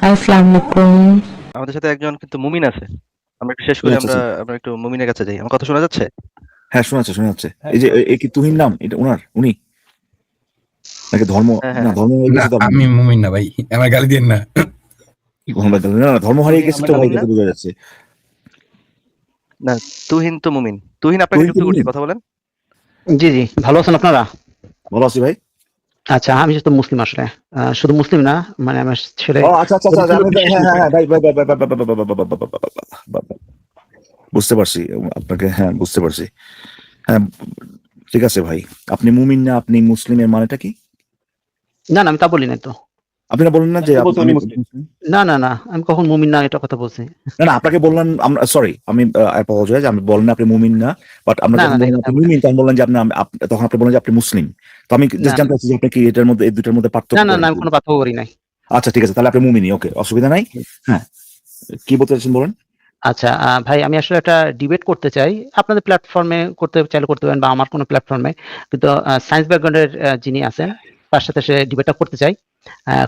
আসসালামু আলাইকুম। আমাদের সাথে একজন কিন্তু মুমিন আছে। আমরা একটু শেষ করি, আচ্ছা, আচ্ছা। আমরা একটু মুমিনের কাছে যাই। আমার কথা শোনা যাচ্ছে? হ্যাঁ, শোনা যাচ্ছে। এই যে এ কি তুহিন নাম? এটা উনি? নাকি ধর্ম? হ্যাঁ, হ্যাঁ, না, হ্যাঁ। ধর্ম হয়ে না গেছে তো আপনার। আমি মুমিন না ভাই, আমার গালি দিয়েন না। না, ধর্ম হারিয়ে গেছে তো ভাই, মুমিন এটা না? তো বোঝা যাচ্ছে। না, তুহিন তো মুমিন। তুহিন আপনাকে তুহিন যুক্ত করছি, তুহিন কথা বলেন। জি, জি। ভালো আছেন আপনারা? ভালো আছি ভাই। আচ্ছা, আমি যেহেতু মুসলিম আসলে। শুধু মুসলিম না, মানে আমার ছেলে ও আচ্ছা, হ্যাঁ, ভাই, বুঝতে পারছি আপনাকে। হ্যাঁ, বুঝতে পারছি। হ্যাঁ, ঠিক আছে ভাই। আপনি মুমিন না, আপনি মুসলিমের মানেটা কি? না, না, আমি তা বলি নাই তো। আপনি না বললেন না যে আমি মুসলিম? না, আমি কখন মুমিন না এটা কথা বলছি। না, আপনাকে বললাম আমরা, সরি, আমি অ্যাপোলজাইজ, আমি বললেন আপনি মুমিন না, বাট আমরা না, যখন না, বললাম এটা আপনি বলি নাই। মুমিন তখন বললেন যে তখন আপনি বললেন যে আপনি মুসলিম। তো আমি না, জাস্ট জানতে চাচ্ছি যে আপনি কি এটার মধ্যে, এই দুটার মধ্যে পার্থক্য না, করেন আমি কি? কোনো পার্থক্য করি নাই। আচ্ছা, ঠিক আছে, তাহলে আপনি মুমিনই। ওকে, অসুবিধা নাই। হ্যাঁ, কি বলতে চাচ্ছেন বলেন। আচ্ছা, ভাই আমি আসলে একটা ডিবেট করতে চাই। আপনাদের প্ল্যাটফর্মে করতে চাইলে করতে পারেন বা আমার কোনো প্ল্যাটফর্মে। কিন্তু সায়েন্স ব্যাকগ্রাউন্ডের যিনি আছেন তার সাথে সে ডিবেটটা করতে চাই।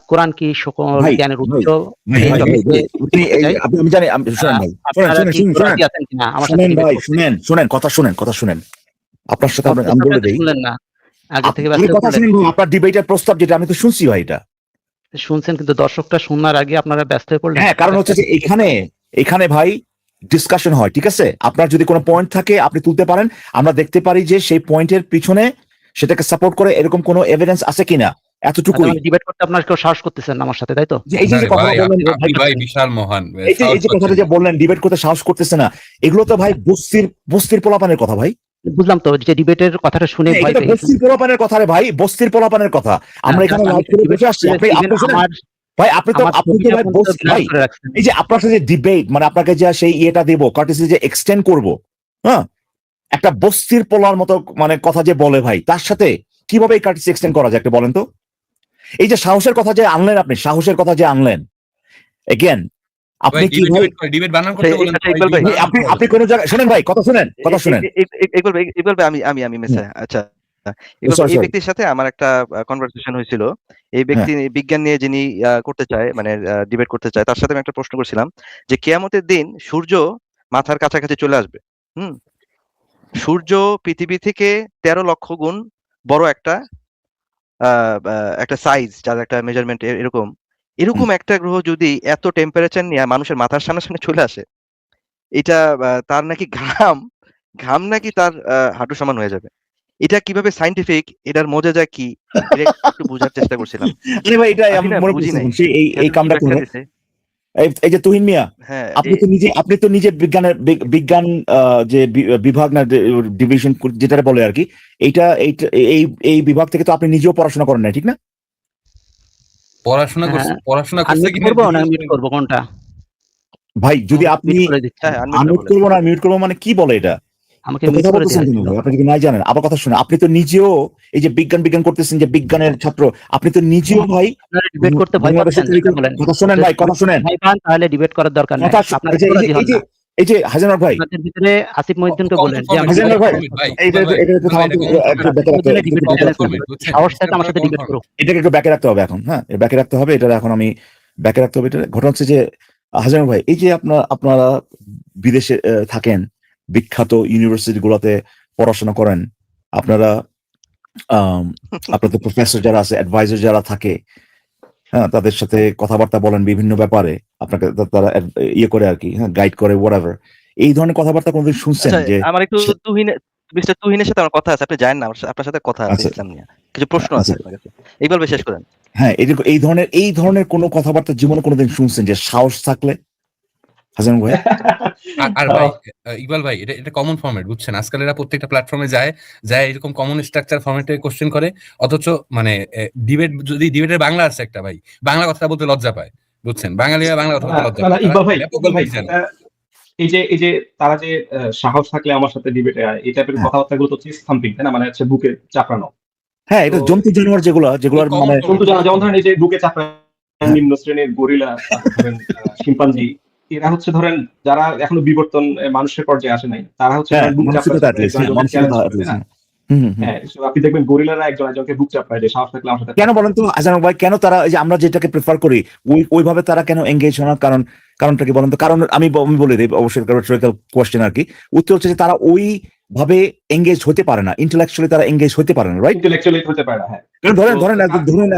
কোরআন কি সকল ভাই জ্ঞানের ভাই উৎস, ভাই এই ভাই ভাই টপিকে ভাই, আপনি করতে চাই। আমি জানি, শোনেন আহ, ভাই, আপনারা কি শোনেন রাজি আছেন কিনা আমার সাথে শোনেন ডিবেট ভাই, করতে? শোনেন, কথা শুনেন। আপনার সাথে আমার আমি প্রস্তাবটা বলে তো দেই। শুনলেন না। আগে থেকে আপনি ব্যস্ত কথা করলেন। শুনেন ভাই, আপনার ডিবেটের প্রস্তাব যেটা আমি তো শুনছি ভাই এটা। শুনছেন কিন্তু দর্শকটা শোনার আগে আপনারা ব্যস্ত হয়ে পড়লেন। হ্যাঁ, কারণ হচ্ছে যে এখানে ভাই ডিসকাশন হয়, ঠিক আছে? আপনার যদি কোনো পয়েন্ট থাকে আপনি তুলতে পারেন, আমরা দেখতে পারি যে সেই পয়েন্টের পিছনে সেটাকে সাপোর্ট করে এরকম কোনো এভিডেন্স আছে কিনা, এতটুকুই। মানে ডিবেট করতে আপনার কেউ সাহস করতেছেন না আমার সাথে, তাই তো? যে এই যে আরে কথাটা ভাই, বললেন, আপনি ভাই বিশাল মহান, এই সাহস যে কথাটা পাচ্ছেন যে না। বললেন ডিবেট করতে সাহস করতেছে না, এগুলো তো ভাই বস্তির পোলাপানের কথা ভাই। বুঝলাম তো যে ডিবেটের কথাটা শুনে হ্যাঁ, এটা ভয় তো পেয়ে গেছেন। বস্তির পোলাপানের কথা রে ভাই, বস্তির পোলাপানের কথা। আমরা এখানে জাস্ট আমি লাইভ করে ডিবেট বসে আসছি, করতে আপনি ইভেন আপনি শোনেন আমার ভাই, আপনি তো ছবিটা ভাই পর্যন্ত ব্লার ভাই, করে রাখছেন। এই যে আপনার সাথে ডিবেট, মানে আপনাকে যে সেই ইয়েটা দেবো, কার্টিসি যে এক্সটেন্ড করব, হ্যাঁ, একটা বস্তির পোলার মতো মানে কথা যে বলে ভাই, তার সাথে কিভাবে এই কার্টিসি এক্সটেন্ড করা যায় একটু বলেন তো। এই যে সাহসের কথা যে আনলেন, আপনি সাহসের কথা যে আনলেন, এগেন আপনি ভাই কি ভাই, ডিবেট বানান আচ্ছা, করতে বলেন আচ্ছা, ভাই, ইকবাল ভাই, debate বানান আপনি করতে আপনি বলেন। কোন জায়গায় শোনেন ভাই, কথা শুনেন। ইকবাল ভাই, আমি মেসা। আচ্ছা, ইকবাল ভাই, সরি এই সরি। ব্যক্তির সাথে আমার একটা কনভারসেশন হয়েছিল। এই হ্যাঁ, ব্যক্তি বিজ্ঞান নিয়ে যিনি করতে চায়, মানে ডিবেট করতে চায়, তার সাথে আমি একটা প্রশ্ন করছিলাম যে কিয়ামতের দিন সূর্য মাথার কাছাকাছি চলে আসবে। হুম, সূর্য পৃথিবী থেকে 13 লক্ষ গুণ বড় একটা একটা সাইজ, যার একটা মেজারমেন্ট এরকম। হুম। এরকম একটা গ্রহ যদি এত টেম্পারেচার নিয়ে মানুষের মাথার সামনাসামনি চলে আসে, এটা তার নাকি ঘাম নাকি তার হাঁটু সমান হয়ে যাবে। এটা কিভাবে সায়েন্টিফিক, এটার মজাটা কি? এটা একটু বোঝার চেষ্টা করছিলাম। আরে ভাই, এটা আমি আমি না মনে বুঝি করছি নাই। এখন সে এই এত কি কামটা ব্যাখ্যা করে। দিছে। এই যে তুহিন মিয়া, হ্যাঁ, আপনি তো নিজে বিজ্ঞান যে বিভাগ না, ডিভিশন যেটা বলে আর কি, এইটা এইটা এই এই বিভাগ থেকে তো আপনি নিজেও পড়াশোনা করেন না, ঠিক না? হ্যাঁ, পড়াশোনা করছে আনমিউট কিনা করবো না জিজ্ঞেস মিউট করেন। করবো কোনটা? ভাই যদি আমাকে আপনি মিউট করে দিচ্ছে। হ্যাঁ, আনমিউট করে আনমিউট বলেন। করবো না মিউট করবো মানে কি বলে এটা? আমাকে তো মিউট কথা করে বলতেছেন দেয়া কেন হয়েছিল। ভাই? আপনি যদি নাই জানেন, আবার কথা শুনে, আপনি তো নিজেও এই যে বিজ্ঞান করতেছেন, যে বিজ্ঞানের ছাত্র, আপনি তো নিজেও ভাই আপনারা ডিবেট করতে ভয় বাংলাদেশের পাচ্ছেন থেকে, সেটা বলেন। কথা শুনেন ভাই, কথা যদি শুনেন, ভয় পান তাহলে ডিবেট করার দরকার নাই। কথা আপনারা এই যে কেউ রাজি হন না। এই যে হাজার ভাই, আপনাদের ভিতরে আসিফ মহিউদ্দিনকে কমন বলেন যে ফরম্যাট, আমরা হাজার কমন ডিবেট ভাই, করব। ফরম্যাট ভাই, এইটা ইকবাল ভাই, এটা একটু ইকবাল ভাই, থামান এটা তো, কমন একটু ফরম্যাট, ব্যাকে রাখতে আসিফ মহিউদ্দিনের ডিবেটে কমন চ্যালেঞ্জ হবে। করবো। ফরম্যাট বুঝছেন, সাহস থাকলে এটা আমার পুরো সাথে কমন ডিবেট করো। ফরম্যাট। এটাকে একটু ব্যাকে রাখতে হবে এখন। হ্যাঁ, ব্যাকে রাখতে হবে, এটা এখন আমি ব্যাকে রাখতে হবে। এটা ঘটনা হচ্ছে যে হাজার ভাই, এই যে আপনারা বিদেশে থাকেন, বিখ্যাত ইউনিভার্সিটি গুলাতে পড়াশোনা করেন, আপনারা আপনাদের প্রফেসর যারা আছে, অ্যাডভাইজার যারা থাকে, হ্যাঁ, তাদের সাথে কথাবার্তা বলেন বিভিন্ন ব্যাপারে, আপনাকে তারা ইয়ে করে আর কি, হ্যাঁ, গাইড করে whatever। এই ধরনের কথাবার্তা কোনোদিন শুনছেন আচ্ছা, যে আমার একটু মিস্টার তুহিনের সাথে আমার কথা আছে। আপনি জানেন না, আপনার সাথে কথা আছে আচ্ছা, ইসলাম নিয়ে। কিছু প্রশ্ন আছে আচ্ছা, আপনার কাছে। ইকবাল ভাই, শেষ করেন। হ্যাঁ, এই ধরনের কোনো কথাবার্তা জীবনে কোনোদিন শুনছেন যে সাহস থাকলে, হাসান ভাই? আর ভাই, ইকবাল ভাই, এটা কমন ফরম্যাট বুঝছেন। আজকাল এরা প্রত্যেকটা প্ল্যাটফর্মে যায় এরকম কমন স্ট্রাকচার ফরম্যাটে কোশ্চেন করে, অথচ মানে ডিবেটের বাংলা আছে একটা ভাই, বাংলা কথা বলতে লজ্জা পায় বুঝছেন। বাঙালিরা বাংলা কথা বলতে লজ্জা না, পায়, তারা ইকবাল ভাই, ব্যাপক ইন্টেলিজেন্ট। এই যে তারা যে সাহস থাকলে আমার সাথে ডিবেটে এই টাইপের হ্যাঁ, কথাবার্তাগুলো তো চেস্ট থাম্পিং, তাই না? মানে হচ্ছে বুকে চাপড়ানো। হ্যাঁ, তো এটা জন্তু জানোয়ার যেগুলার কমন মানে, জন্তু ফরম্যাট, যেমন ধরেন এই যে বুকে চাপড়ানো হ্যাঁ, নিম্ন শ্রেণীর গরিলা, তারপর ধরেন শিম্পাঞ্জি, এরা হচ্ছে ধরেন যারা এখনো বিবর্তন মানুষের পর্যায়ে আসে নাই, তারা হচ্ছে হ্যাঁ, ধরেন বুক মানসিকতা চাপড়াচ্ছে at least, হ্যাঁ, জনগণকে মানসিকতা চ্যালেঞ্জ at করে, তাই least, না? হ্যাঁ। হ্যাঁ, so আপনি দেখবেন গরিলারা একজন একজনকে বুক চাপড়ায় যে সাহস থাকলে আমার সাথে কেন বলেন তো আজান ভাই, কেন তারা এই যে আমরা যেটাকে প্রেফার করি ওইভাবে তারা কেন এঙ্গেজ হয় না? কারণটা কি বলেন তো? কারণ আমি বলে দিই, অবশ্যই কোয়েশ্চেন আর কি। উত্তর হচ্ছে যে তারা ওই ভাবে এঙ্গেজ হতে পারে না, ইন্টেলেকচুয়ালি তারা এঙ্গেজ হতে পারে না, রাইট? ইন্টেলেকচুয়ালি হতে পারে না। হ্যাঁ, কারণ ধরেন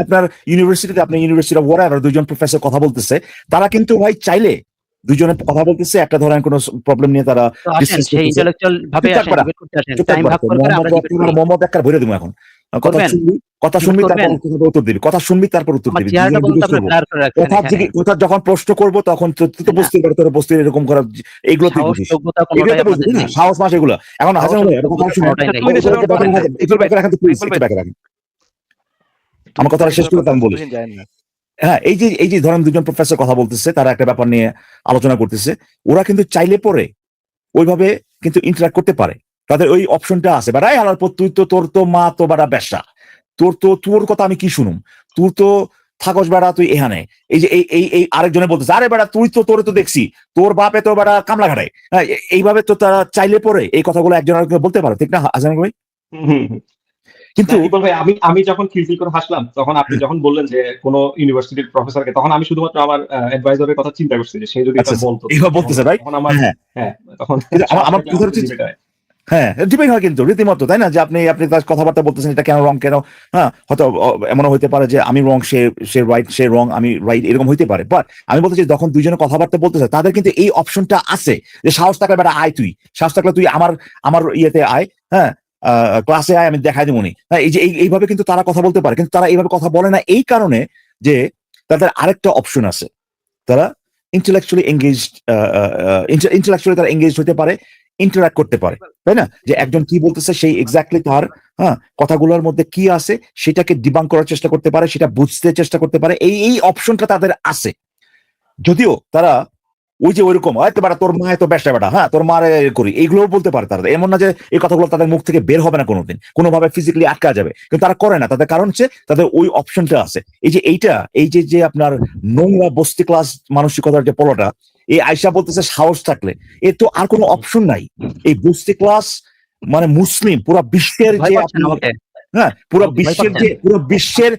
আপনার ইউনিভার্সিটিতে, আপনি ইউনিভার্সিটি অফ হোয়াটএভার দুইজন প্রফেসর কথা বলতেছে, তারা কিন্তু ভাই চাইলে দুজনে কথা বলতেছে, একটা ধরেন কোনো প্রবলেম নিয়ে তারা তো আসেন discuss সেই করতেছে। ইন্টেলেকচুয়াল ভাবে চুপ থাক আসেন, বেটা, ডিবেট করতে আসেন, চুপ থাক টাইম বেটা, ভাগ করে আমরা ডিবেট করি। মোহাম্মদ একটা ভরে দেবো এখন। কথা করবেন? শুনবি, কথা শুনবি, করবেন? তারপর উত্তর দিবি, কথা শুনবি তারপর উত্তর আমার দিবি। চেহারাটা জিজ্ঞেস পর্যন্ত আপনি করবো। ব্লার করে রাখছেন এখানে। কথা যখন প্রশ্ন করবো তখন তুই তো না। বুঝতে পারো, তোর বস্তি এরকম করা, এগুলো তুই সাহস বুঝিস, যোগ্যতা এগুলো কোনোটাই তো বুঝবি আপনাদের না, নেই। সাহস মাস এগুলো। এখন সাহস হাসান ভাই একটা কথা শুনে, কোনোটাই নেই। তুহিনের সাথে আমার কথা হয় না। প্লিজ একটু ব্যাকে রাখেন, আমার কথাটা শেষ করে আমি বলি। তুহিন যায় না। হ্যাঁ, এই যে ধরেন দুজন প্রফেসর কথা বলতেছে, তারা একটা ব্যাপার নিয়ে আলোচনা করতেছে, ওরা কিন্তু চাইলে পরে ওইভাবে কিন্তু ইন্টারাক্ট করতে পারে, তাদের ওই অপশনটা আছে। বা রাই হালার পর তুই তো, তোর তো মা তো বেড়া ব্যবসা, তোর কথা আমি কি শুনুম, তোর তো থাকস বেড়া তুই এখানে। এই যে এই আরেকজনে বলতেছে, আরে বেড়া তুই তো, তোরে তো দেখছি, তোর বাপে তো বেড়া কামলা ঘাটায়। হ্যাঁ, এইভাবে তো তারা চাইলে পরে এই কথাগুলো একজন আরেকজন বলতে পারে, ঠিক না আজান ভাই? কিন্তু ইকবাল ভাই, আমি যখন খিলখিল করে হাসলাম তখন আপনি যখন বললেন যে কোনো ইউনিভার্সিটির প্রফেসরকে, তখন আমি শুধুমাত্র আমার অ্যাডভাইজারের কথা চিন্তা করছি যে সে যদি এটা বলতো, এইভাবে বলতেছে, রাইট? তখন আমার হ্যাঁ, হ্যাঁ, তখন আমার কথা হচ্ছে, হ্যাঁ ডিপেন্ড হয় কিন্তু রীতিমতো, তাই না? যে আপনি তার কথাবার্তা বলতেছেন, এটা কেন রং, কেন, হ্যাঁ হয়তো এমনও হইতে পারে যে আমি রং, সে রাইট, সে রং, আমি রাইট, এরকম হইতে পারে। বাট আমি বলতে চাই, যখন দুইজনে কথাবার্তা বলতেছে, তাদের কিন্তু এই অপশনটা আছে যে সাহস থাকলে বেটা আয়, তুই সাহস থাকলে তুই আমার ইয়েতে আয়, হ্যাঁ ক্লাসে আয়, আমি দেখাই দেবো নি। হ্যাঁ, এই যে এইভাবে কিন্তু তারা কথা বলতে পারে, কিন্তু তারা এইভাবে কথা বলে না এই কারণে যে তাদের আরেকটা অপশন আছে, তারা ইন্টেলেকচুয়ালি এঙ্গেজড, ইন্টেলেকচুয়ালি তারা এঙ্গেজ হতে পারে, ইন্টারাক্ট করতে পারে, তাই না? যে একজন কি বলতেছে সেই এক্স্যাক্টলি তার কথাগুলোর মধ্যে কি আছে সেটাকে ডিবাঙ্ক করার চেষ্টা করতে পারে, সেটা বুঝতে চেষ্টা করতে পারে, এই অপশনটা তাদের আছে। যদিও তারা ওই যে ওইরকম হয়তো বেটা তোর মায়ের তো ব্যবসা বেটা, হ্যাঁ তোর মারে করি, এইগুলোও বলতে পারে তারা। এমন না যে এই কথাগুলো তাদের মুখ থেকে বের হবে না কোনোদিন, কোনোভাবে ফিজিক্যালি আটকা যাবে, কিন্তু তারা করে না। তাদের কারণ হচ্ছে তাদের ওই অপশনটা আছে। এই যে আপনার নোংরা বস্তি ক্লাস মানসিকতার যে পলোটা, এই আয়সা বলতেছে সাহস থাকলে, এর তো আর কোনো অপশন নাই। এই বস্তি ক্লাস মানে মুসলিম পুরো বিশ্বের ভয় যে পাচ্ছেন আমাকে? হ্যাঁ পুরো ভয় বিশ্বের পাচ্ছেন?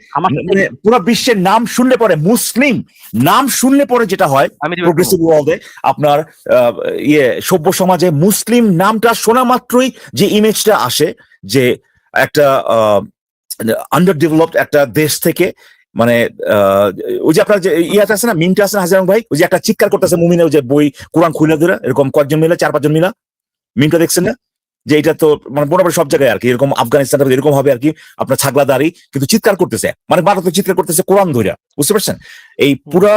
মানে পুরো বিশ্বের নাম শুনলে পরে, মুসলিম নাম শুনলে পরে যেটা হয় আমি debate প্রোগ্রেসিভ করবো। ওয়ার্ল্ডে, আপনার সভ্য সমাজে মুসলিম নামটা শোনা মাত্রই যে ইমেজটা আসে, যে একটা আন্ডার ডেভেলপড একটা দেশ থেকে, মানে ওই যে আপনার যে ইয়াটা আছে না, মিমটা আছে না হাজার ভাই, ওই যে একটা চিৎকার করতেছে মুমিনে, ওই যে বই কোরআন খুলে ধরে এরকম কয়েকজন মিলে, 4-5 জন মিলা, মিমটা দেখছেন না? যে এটা তো মানে মোটামুটি সব জায়গায় আর কি এরকম, আফগানিস্তান এরকম হবে আর কি, আপনার ছাগলা দাড়ি কিন্তু চিৎকার করতেছে, মানে ভারতে চিৎকার করতেছে কোরআন ধইরা, বুঝতে পারছেন? এই পুরা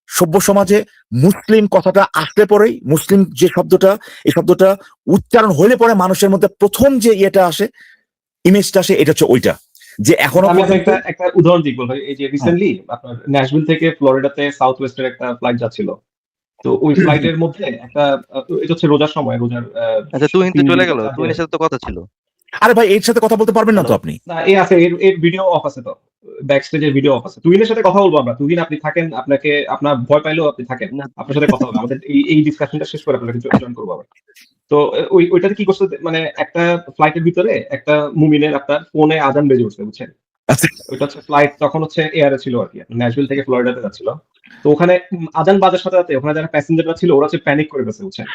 সভ্য সমাজে মুসলিম কথাটা আসলে পরেই, মুসলিম যে শব্দটা, এই শব্দটা উচ্চারণ হইলে পরে মানুষের মধ্যে প্রথম যে ইয়েটা আসে, ইমেজটা আসে, এটা হচ্ছে ওইটা। যে এখনো আমি একটা উদাহরণ দিই ভাই। এই যে রিসেন্টলি আপনার ন্যাশভিল থেকে ফ্লোরিডাতে সাউথ ওয়েস্টের একটা ফ্লাইট যাচ্ছিল, তো ওই ফ্লাইটের মধ্যে একটা এটা হচ্ছে রোজার সময়, রোজার আচ্ছা তুহিন তো চলে গেল, তুহিনের সাথে তো কথা ছিল। আরে ভাই এর সাথে কথা বলতে পারবেন না তো আপনি? না, এ আছে, এর ভিডিও অফ আছে, তো ব্যাক স্টেজের ভিডিও অফ আছে। তুহিনের সাথে কথা বলবো আমরা। তুহিন আপনি থাকেন, আপনার ভয় পাইলেও আপনি থাকেন, না, আপনার সাথে কথা হবে। আমাদের এই ডিসকাশনটা শেষ করে আপনাকে জয়েন করবো আবার। তো ওইটাতে কি করছে, মানে একটা ফ্লাইটের ভিতরে একটা মুমিনের আপনার ফোনে আজান বেজে উঠছে, বুঝছেন? ওইটা হচ্ছে ফ্লাইট তখন হচ্ছে এয়ারে ছিল আর কি, ন্যাশভিল থেকে ফ্লোরিডাতে যাচ্ছিল। তো ওখানে আজান বাজার সাথে সাথে ওখানে যারা প্যাসেঞ্জাররা ছিল ওরা হচ্ছে প্যানিক করে গেছে, বুঝছেন?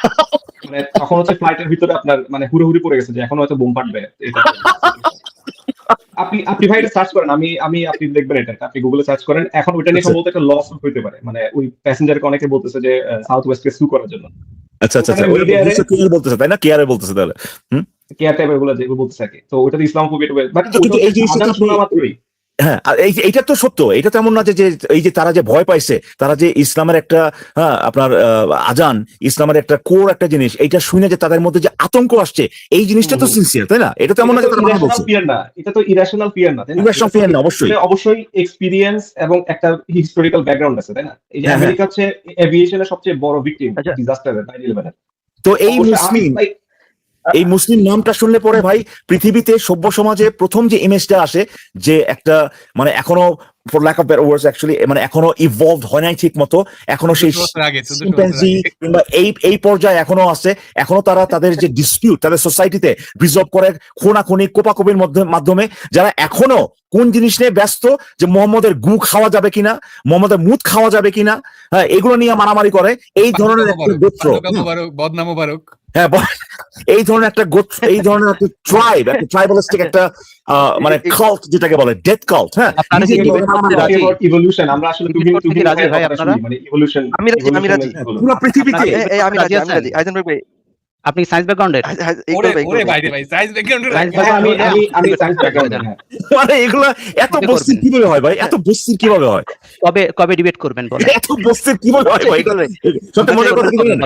মানে তখন হচ্ছে ফ্লাইটের ভিতরে আপনার মানে হুড়োহুড়ি পড়ে গেছে যে এখন হয়তো বোম ফাটবে। এটা আপনি ভাই এটা সার্চ করেন, আপনি দেখবেন, এটা আপনি গুগলে সার্চ করেন। এখন ওইটা নিয়ে সম্ভবত একটা লস হইতে পারে, মানে ওই প্যাসেঞ্জারকে অনেকে বলতেছে যে সাউথ ওয়েস্টকে সু করার জন্য। আচ্ছা কেয়ার বলতেছে, তাই না? কেয়ারে বলতেছে তাহলে কেয়ার টাইপের এগুলো যেগুলো বলতেছে আর কি। তো ওটা ইসলামোফোবিয়া, বাট কিন্তু এই জিনিসটা শোনা মাত্রই হ্যাঁ, এইটা তো সত্য, এটা তো এমন না যে এই যে তারা যে ভয় পাইছে, তারা যে ইসলামের একটা আপনার আজান, ইসলামের একটা কোর একটা জিনিস, এইটা শুনে যে তাদের মধ্যে যে আতঙ্ক আসছে, এই জিনিসটা তো সিনসিয়ার, তাই না? এটা তো এমন না যে তারা ভালো বলছে। এটা তো ইরাশনাল ফিয়ার না, তাই না? ইরাশনাল ফিয়ার না, অবশ্যই অবশ্যই এক্সপেরিয়েন্স এবং একটা হিস্টোরিক্যাল ব্যাকগ্রাউন্ড আছে, তাই না? এই যে আমেরিকা হচ্ছে এভিয়েশনের সবচেয়ে বড় ভিকটিম ডিজাস্টারের 9/11 এর। তো এই মুসলিম এই মুসলিম নামটা শুনলে পরে ভাই পৃথিবীতে সভ্য সমাজে প্রথম যে ইমেজটা আসে যে একটা মানে এখনো for lack of better words actually মানে এখনো ইভলভড হয় নাই ঠিক মতো, এখনো সেই 14 বছর আগে, 14 বছর চিম্পাঞ্জি আগে। কিংবা এই পর্যায়ে এখনো আছে, এখনো তারা তাদের যে ডিসপিউট তাদের সোসাইটিতে রিজলভ করে খুনাখুনি কোপাকুপির মাধ্যমে, যারা এখনো কোন জিনিস নিয়ে ব্যস্ত যে মোহাম্মদের গু খাওয়া যাবে কিনা, মোহাম্মদের মুদ খাওয়া যাবে কিনা, হ্যাঁ এগুলো নিয়ে মারামারি করে। এই ধরনের একটা গোত্র, বদনাম মোবারক। হ্যাঁ এই ধরনের একটা গোত্র, এই ধরনের একটা ট্রাইব, একটা ট্রাইবালিস্টিক একটা মানে কাল্ট যেটাকে বলে ডেথ কাল্ট। হ্যাঁ আপনারা কি debate করতে রাজি? ইভলিউশন আমরা আসলে Debate করতে কি রাজি ভাই আপনারা? মানে ইভলিউশন আমি রাজি। পুরো পৃথিবীতে আমি রাজি আইজেনবার্গ ভাই, আপনি সায়েন্স ব্যাকগ্রাউন্ডের? ওরে বাইরে ভাই, সাইজ ব্যাকগ্রাউন্ডের আমি সায়েন্স ব্যাকগ্রাউন্ড। মানে এগুলো এত বস্তির কিভাবে হয় ভাই, এত বস্তির কিভাবে হয়, কবে ডিবেট করবেন বলেন? এত বস্তির কিভাবে হয় ভাই? সত্যি মনে করে কি জানেন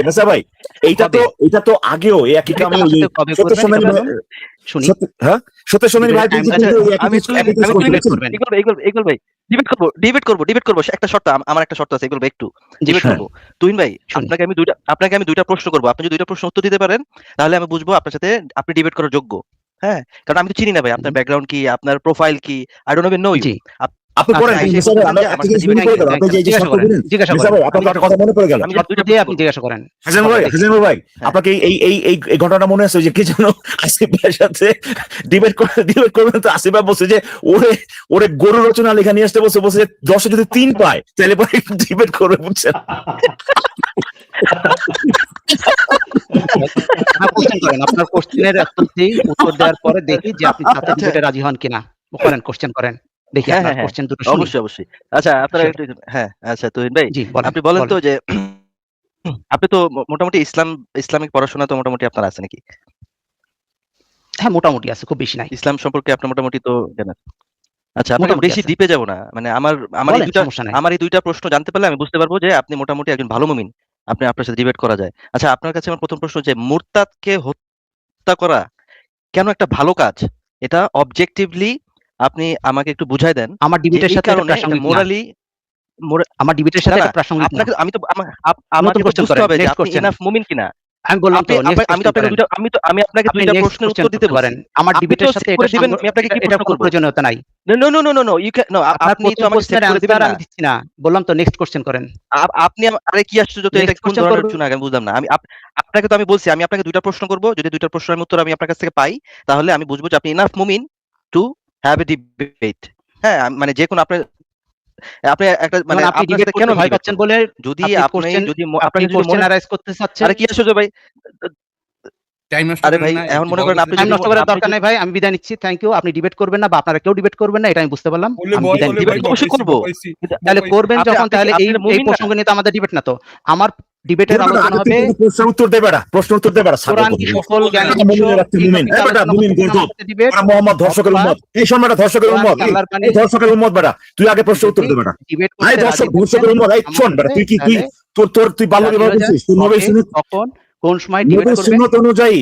নেসা ভাই এটা তো আগেও এই একই কাম সত্য সোনালী ভাই শুনি। হ্যাঁ সত্য সোনালী ভাই ডিবেট করব একটা শর্ত, আমার একটা শর্ত আছে, এগুলো একটু ডিবেট করব। তুহিন ভাই, আপনাকে আমি দুইটা প্রশ্ন করব, আপনি যদি দুইটা প্রশ্ন উত্তর দিতে পারেন তাহলে আমি বুঝবো আপনার সাথে আপনি ডিবেট করার যোগ্য। হ্যাঁ, কারণ আমি তো চিনি না ভাই আপনার ব্যাকগ্রাউন্ড কি, আপনার প্রোফাইল কি, I don't even know you. আপনি করেন নেসা ভাই, আমরা একটা জিনিস মনে করে আপনি যে জিজ্ঞাসা শর্ত দিলেন নেসা ভাই আপনার কথা মনে পড়ে গেল। আপনি জিজ্ঞাসা করেন। হাসান ভাই আপনাকে এই ঘটনাটা মনে আছে যে কে যেন আসিফ ভাইয়ের সাথে ডিবেট করবেন, তো আসিফ ভাই বলছে যে ওরে গরু রচনা লেখা নিয়ে আসতে বলছে যে 10 যদি 3 পায় তাহলে পরে ডিবেট করবে, বুঝছেন? আপনার কোশ্চেনের উত্তর দেওয়ার পরে দেখি যে আপনি সাথে ডিবেটে রাজি হন কিনা। করেন, কোশ্চেন করেন, দেখি আপনার কোশ্চেন দুটো শুনি। অবশ্যই। আচ্ছা আপনারা আচ্ছা তুহিন ভাই, জি বলেন। আপনি বলেন তো যে আপনি তো মোটামুটি ইসলামিক পড়াশোনা তো মোটামুটি আপনার আছে নাকি? হ্যাঁ মোটামুটি আছে, খুব বেশি নাই। ইসলাম সম্পর্কে আপনার মোটামুটি তো জানেন। আচ্ছা আপনাকে মোটামুটি বেশি আছে। ডিপে যাব না, মানে আমার বলেন, সমস্যা নাই। এই দুইটা প্রশ্ন জানতে পারলে আমি বুঝতে পারবো যে আপনি মোটামুটি একজন ভালো মুমিন, আপনার সাথে ডিবেট করা যায়। আচ্ছা আপনার কাছে আমার প্রথম প্রশ্ন যে মুরতাদকে হত্যা করা কেন একটা ভালো কাজ, এটা অবজেক্টিভলি আপনি আমাকে একটু বুঝাই দেন। আমার ডিবেটের সাথে এটা প্রাসঙ্গিক না। আমার ডিবেটের সাথে এটা প্রাসঙ্গিক না। আপনাকে আমি তো আমাকে question বুঝতে করেন, হবে যে next আপনি question। এনাফ মুমিন কিনা। আমি বললাম তো আমি আপনাকে দুইটা প্রশ্নের উত্তর দিতে পারেন। আমার আপনি ডিবেটের তো সাথে set এটা করে দিবেন, আমি আপনাকে কি এটা প্রশ্ন কোনো করব? প্রয়োজনীয়তা নাই। নো ইউ ক্যান নো, আপনার আপনি তো আমাকে সেট প্রশ্নের করে দিবেন অ্যানসার না। আমি দিচ্ছি না। বললাম তো নেক্সট কোশ্চেন করেন। আপনি আরে কি আশ্চর্য তো, Next এটা কোন question ধরনের করবেন। চুনা আমি বুঝলাম না। আমি আপনাকে তো আমি বলছি আমি আপনাকে দুইটা প্রশ্ন করব, যদি দুইটা প্রশ্নের উত্তর আমি আপনার কাছ থেকে পাই তাহলে আমি বুঝবো যে আপনি ইনাফ মুমিন টু হ্যাভ এ ডিবেট। হ্যাঁ মানে যে কোন আপনি একটা মানে আপনি আপনার ডিবেট সাথে করতে কেন ভয় পাচ্ছেন বলে যদি আপনি আপনি কোশ্চেন অ্যারাইজ করতে চাচ্ছেন। আরে কি আশ্চর্য ভাই, টাইম নষ্ট আরে করেন ভাই না, এখন মনে করেন আপনি টাইম যদি নষ্ট করার আপনি দরকার নাই ভাই, আমি বিদায় নিচ্ছি। Thank you. আপনি ডিবেট করবেন না বা আপনারা কেউ ডিবেট করবেন না, এটা আমি বুঝতে পারলাম। বলে আমি বয় বিদায় বলে নিচ্ছি। debate বয় অবশ্যই করবো। তাহলে করবেন আপনি- যখন, আপনি- তাহলে আপনি এই মুমিন না? প্রসঙ্গ নিয়ে তো আমাদের ডিবেট না তো। আমার ডিবেটের আলোচনা হবে প্রশ্নের উত্তর দেবে না, প্রশ্ন উত্তর দেবে না। কোরআন কি সকল জ্ঞানের উৎস, মুমিনের একটা মুমিন, এই বেটা মুমিন কিন্তু ডিবেট মোহাম্মদ ধর্ষকের উম্মত, এই শোন ধর্ষকের উম্মত, এই ধর্ষকের উম্মত বেটা, তুই আগে প্রশ্ন উত্তর দেবে না। ডিবেট এই ধর্ষকের উম্মত, এই শোন বেটা, তুই বাল্য বিবাহ করছিস, তুই নবীর সুন্নাত তখন কোন সময় ডিবেট নবীর করবেন? সুন্নাত অনুযায়ী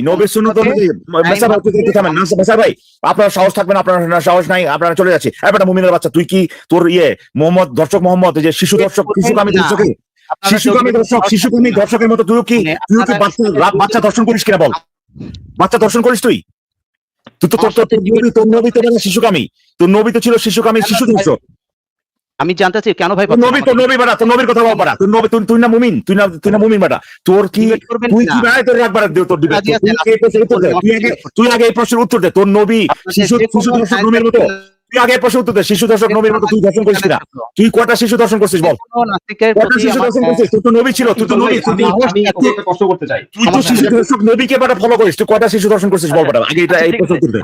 মেসা ভাই তুই একটু থামেন, মেসা ভাই আপনার সাহস থাকবেন, আপনার সাহস নাই, আপনারা চলে যাচ্ছে। এই বেটা মুমিনের বাচ্চা, তুই কি তোর মোহাম্মদ দর্শক মোহাম্মদ যে শিশু দর্শক শিশুকামী দর্শকের মতো তুই কি বাচ্চা দর্শন করিস কিনা বল? বাচ্চা দর্শন করিস তুই? তুই তো তোর নবী তো শিশুকামী, তোর নবী তো ছিল শিশুকামী শিশু দর্শক। আমি জানতে চাই কেন ভাই তোর নবী বেটা, তোর নবীর কথা বল বেটা, তোর নবী তুই না মুমিন, তুই না মুমিন বেটা, তোর কি তুই কি ভাই তোর একবার তোর দিবে? তুই আগে এই প্রশ্নের উত্তর দে। তোর নবী শিশু দর্শক নবীর মতো, তুই আগে প্রশ্ন উত্তর দে। শিশু দর্শক নবীর মতো তুই দর্শন করিস কিনা? তুই কয়টা শিশু দর্শন করছিস বল? কয়টা শিশু দর্শন করছিস? তুই তো নবী ছিল, তুই তো নবী, আমি একটা কষ্ট করতে চাই। তুই তো শিশু দর্শক নবীকে বেটা ফলো করিস, তুই কয়টা শিশু দর্শন করছিস বল বেটা? আগে এটা এই প্রশ্ন উত্তর দে।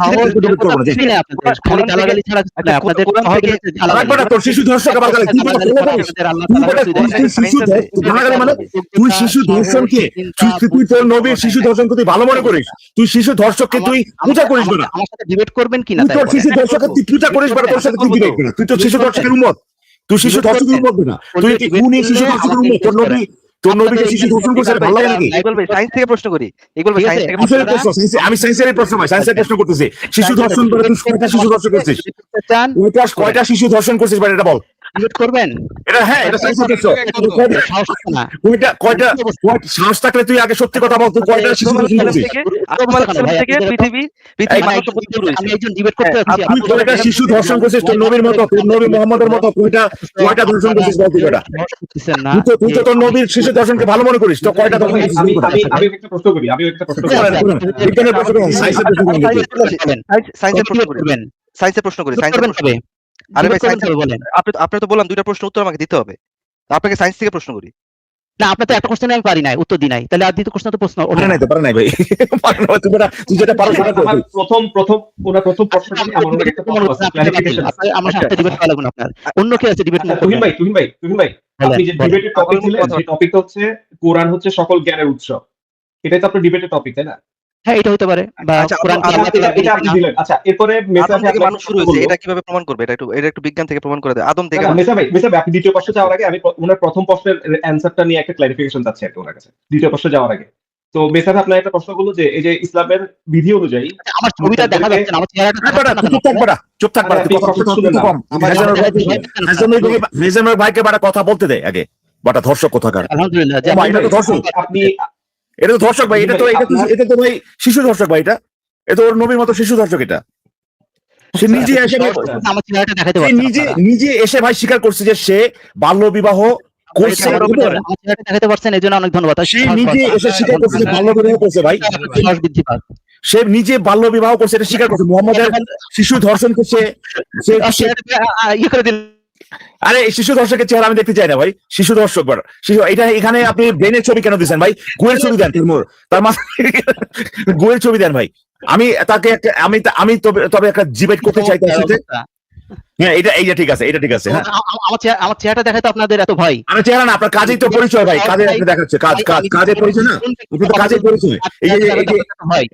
তোর শিশু দর্শক আবার গেলে তুই বেটা ফলো করিস, তুই শিশু ধর্ষণকে তুই তোর নবীর শিশু ধর্ষণকে তুই ভালো মনে করিস, তুই শিশু ধর্ষককে তুই পূজা করিস বেটা, আমার সাথে ডিবেট করবেন কিনা? তুই তোর শিশু ধর্ষককে তুই পূজা করিস বেটা, তোর সাথে তুই ডিবেট করিস, তুই তো শিশু ধর্ষকের উম্মত, তুই শিশু ধর্ষকের উম্মত না, তুই কি খুনি শিশু ধর্ষকের উম্মত? তোর নবীকে শিশু ধর্ষণ করছে ভালো লাগে নাকি? ইকবাল ভাই সায়েন্স থেকে প্রশ্ন করি, ইকবাল ভাই সায়েন্স থেকে আমি সায়েন্সের প্রশ্ন ভাই, সায়েন্সের প্রশ্ন করতেছি। শিশু ধর্ষণ করে তুই কয়টা শিশু ধর্ষণ করছিস? কয়টা শিশু ধর্ষণ করছিস ভাই এটা বল? ডিবেট করবেন? এটা হ্যাঁ এটা সায়েন্সের প্রশ্ন। সাহস আছে না। কয়টা সাহস থাকলে তুই আগে সত্যি কথা বল, তুই কয়টা শিশু দর্শন করছিস? পৃথিবীর মানুষ তো শুরু হয়েছে। আমি একজন ডিবেট করতে যাচ্ছি। তুই কয়টা শিশু ধর্ষণ করছিস তোর নবীর মতো, তোর নবী মুহাম্মদের মতো কয়টা ধর্ষণ করছিস বল তুই কয়টা? সাহস করতেছেন না। তুই তো তোর নবীর শিশু ধর্ষণকে ভালো মনে করিস, তো কয়টা ধর্ষণ করছিস? আমি একটা প্রশ্ন করি, বিজ্ঞানের প্রশ্ন করুন, সায়েন্সের প্রশ্ন করুন। সায়েন্সের প্রশ্ন করি, করবেন? সায়েন্সের প্রশ্ন করি, সায়েন্সের করবেন প্রশ্ন। কবে? আরে ভাই ডিবেট করবেন সায়েন্সের কবে বলেন? আপনি তো বললাম 2টা প্রশ্ন উত্তর আমাকে দিতে হবে। আপনাকে সায়েন্স থেকে প্রশ্ন করি। না, আপনার তো একটা কোশ্চেন আমি পারি নাই, উত্তর দিই নাই। তাহলে আর দ্বিতীয় কোশ্চেন তো প্রশ্ন ওঠে না। পারে নাই ভাই, তুই যেটা পারো সেটা কর। আমার প্রথম প্রশ্নটা নিয়ে আমার অনেক একটা প্রশ্ন আছে, clarification আছে। আমার সাথে ডিবেট করা লাগবে না আপনার। অন্য কেউ আছে ডিবেট আচ্ছা, তুহিন ভাই আপনি যে ডিবেটের টপিক ছিলেন, যে টপিকটা হচ্ছে কোরআন হচ্ছে সকল জ্ঞানের উৎস, এটাই তো আপনার ডিবেটের টপিক, তাই না? হ্যাঁ, এটা হতে পারে। বা আচ্ছা, কোরআন কি আল্লাহ থেকে এটা আপনি দিলেন। আচ্ছা, এরপরে আদম থেকে মানুষ শুরু হয়েছে, এটা কিভাবে প্রমাণ করবে? এটা একটু বিজ্ঞান থেকে প্রমাণ করে দেয়। আদম থেকে মেসা ভাই আপনি দ্বিতীয় প্রশ্ন যাওয়ার আগে আমি ওনার প্রথম প্রশ্নের অ্যান্সারটা নিয়ে একটা ক্লারিফিকেশন চাচ্ছি আর কি ওনার কাছে, দ্বিতীয় প্রশ্ন যাওয়ার আগে। তো মেসা ভাই আপনার একটা প্রশ্ন করলো যে এই যে ইসলামের বিধি অনুযায়ী আমার ছবিটা দেখা যাচ্ছে না, আমার চেহারাটা চুপ থাক বাড়া, মেজামের ভাইকে বাড়া কথা বলতে দে আগে, বাটা ধর্ষক কোথাকার। আলহামদুলিল্লাহ। যে এটা তো ধর্ষক, আপনি এটা তো ধর্ষক ভাই, এটা তো ভাই শিশু ধর্ষক ভাই, এটা ওর নবীর মতো শিশু ধর্ষক। এটা সে নিজে এসে আমার চেহারাটা দেখাতে পারছেন আপনারা। নিজে এসে ভাই স্বীকার করছে যে সে বাল্য বিবাহ করছে। আমার চেহারাটা দেখাতে পারছেন, এজন্য অনেক ধন্যবাদ। সে নিজে এসে স্বীকার করছে যে বাল্য বিবাহ করছে ভাই, সাহস বৃদ্ধি পাক। সে নিজে বাল্য বিবাহ করছে, এটা স্বীকার করছে। মুহাম্মদের শিশু ধর্ষণ করছে। ইয়ে করে দিন। আরে এই শিশু দর্শকের চেহারা আমি দেখতে চাই না ভাই, শিশু দর্শক শিশু। এটা এখানে আপনি ব্রেনের ছবি কেন দিচ্ছেন ভাই? গুয়ের ছবি দেন, তার গুয়ের ছবি দেন ভাই। আমি তাকে আমি তবে একটা ডিবেট করতে চাই তার সাথে। হ্যাঁ, এইটা ঠিক আছে, এটা ঠিক আছে। হ্যাঁ, আমার চেহারাটা দেখাতে আপনাদের এত ভয়? আমার চেহারা না, আপনার কাজেই তো পরিচয় ভাই, কাজে আপনি দেখাচ্ছে, কাজের পরিচয় না, আপনি তো কাজের পরিচয়। এই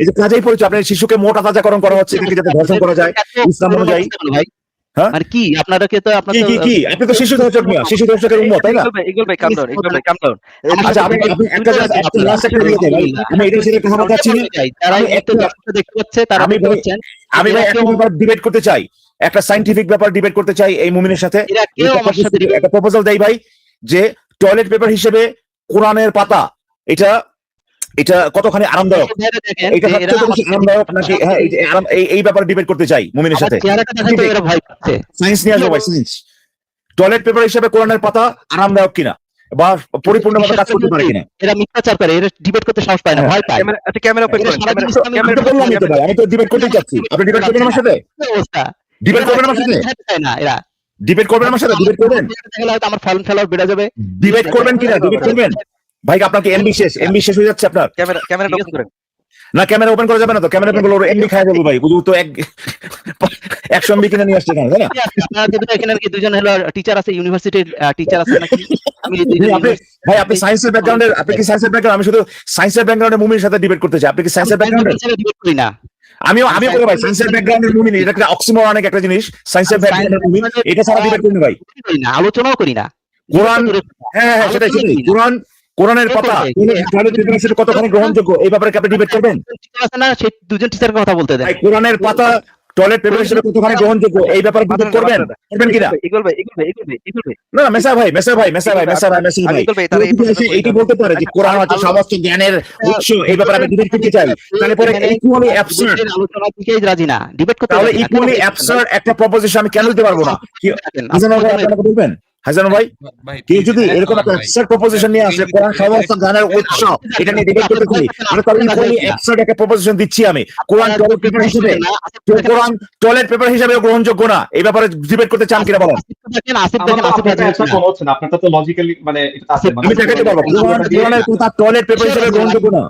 যে কাজেই পরিচয়, আপনার শিশুকে মোটা তাজাকরণ করা হচ্ছে এটাকে যাতে ধর্ষণ করা যায় ইসলাম অনুযায়ী। হ্যাঁ, মানে কি আপনাদেরকে তো আপনার কি আপনি তো শিশু দর্শক না, শিশু দর্শকের উম্মত, তাই না? ইগল ভাই কাম ডাউন। আচ্ছা, আপনি একটা লাস্ট একটা দিয়ে দেন ভাই, আমি এটা সেটা কথা চাচ্ছি না। যারা এই তো দর্শকরা দেখতে পাচ্ছে তারা আমি ভাই একটা ব্যাপার ডিবেট করতে চাই, একটা সায়েন্টিফিক ব্যাপার ডিবেট করতে চাই এই মুমিনের সাথে। একটা প্রপোজাল দেই ভাই, যে টয়লেট পেপার হিসেবে কোরআনের পাতা এটা কতখানি আরামদায়ক, এটা আরামদায়ক নাকি? হ্যাঁ, এই ব্যাপারে ডিবেট করতে চাই মুমিনের সাথে। সায়েন্স নিয়ে আসবো ভাই, সায়েন্স। টয়লেট পেপার হিসেবে কোরআনের পাতা আরামদায়ক কিনা বা পরিপূর্ণভাবে কাজ করতে পারে কিনা? এরা মিথ্যাচার করে, এরা ডিবেট করতে সাহস পায় না, ভয় পায়। আচ্ছা, ক্যামেরা ওপেন করেন। আমি তো ডিবেট করতে চাচ্ছি, আপনি ডিবেট করবেন আমার সাথে? ডিবেট করবেন আমার সাথে? না, এরা ডিবেট করবেন আমার সাথে? ডিবেট করবেন? আমার ফলন ফেলার বেড়ে যাবে। ডিবেট করবেন কিনা? ডিবেট করবেন ভাই? আপনাকে এমবি শেষ হয়ে যাচ্ছে আপনার। ক্যামেরা ওপেন করেন। না, ক্যামেরা ওপেন করা যাবে না তো। ক্যামেরা ওপেন করলে এমবি খাই দেবো ভাই, বুঝু তো 100 এমবি কিনে নিয়ে আসছে কেন, তাই না? আপনাদের এখানে কি দুজন হলো টিচার আছে, ইউনিভার্সিটির টিচার আছে নাকি? ভাই আপনি সায়েন্সের ব্যাকগ্রাউন্ডের, আপনি কি সায়েন্সের ব্যাকগ্রাউন্ড? আমি শুধু সায়েন্সের ব্যাকগ্রাউন্ডের মুমিনের সাথে ডিবেট করতে চাই। আপনি কি সায়েন্সের ব্যাকগ্রাউন্ডের? ডিবেট করি না। আমি বলি ভাই, সায়েন্সের ব্যাকগ্রাউন্ডের মুমিন, এটা একটা অক্সিমোরনিক একটা জিনিস। সায়েন্সের ব্যাকগ্রাউন্ডের মুমিন, এটা ছাড়া ডিবেট করি না ভাই। আলোচনাও করি না। কোরআন, হ্যাঁ সেটাই। কোরআনের পাতা কতখানি গ্রহণযোগ্য, এই ব্যাপারে কি আপনি ডিবেট করবেন? না, সেই দুজন টিচারের কথা বলতে দেন। কোরআনের পাতা টয়লেট পেপার হিসেবে কতখানি গ্রহণযোগ্য, এই ব্যাপারে ডিবেট করবেন কিনা? ইগল ভাই না, মেসা ভাই এইটি বলতে পারে যে কোরআন হচ্ছে সমস্ত জ্ঞানের উৎস, এই ব্যাপারে আমি ডিবেট করতে চাই। তাহলে পরে ইকুয়ালি অ্যাবসার্ড, আলোচনা দিকেই রাজি না, ডিবেট করতে। তাহলে ইকুয়ালি অ্যাবসার্ড একটা প্রপোজিশন আমি কেন দিতে পারবো না? আপনারা বলবেন হাসান ভাই, কেউ যদি এরকম একটা অ্যাবসার্ড প্রপোজিশন নিয়ে আসে, কোরআন সমস্ত জ্ঞানের উৎস, এটা নিয়ে ডিবেট করতে চাই, তাহলে ইকুয়ালি অ্যাবসার্ড একটা প্রপোজিশন দিচ্ছি আমি। কোরআন টয়লেট পেপার হিসেবে গ্রহণযোগ্য না, এই ব্যাপারে ডিবেট করতে চান কিনা বলেন? আপনারটা তো লজিক্যালি মানে আমি দেখাতে পারবো কোরআনের কথা টয়লেট পেপার হিসেবে গ্রহণযোগ্য না।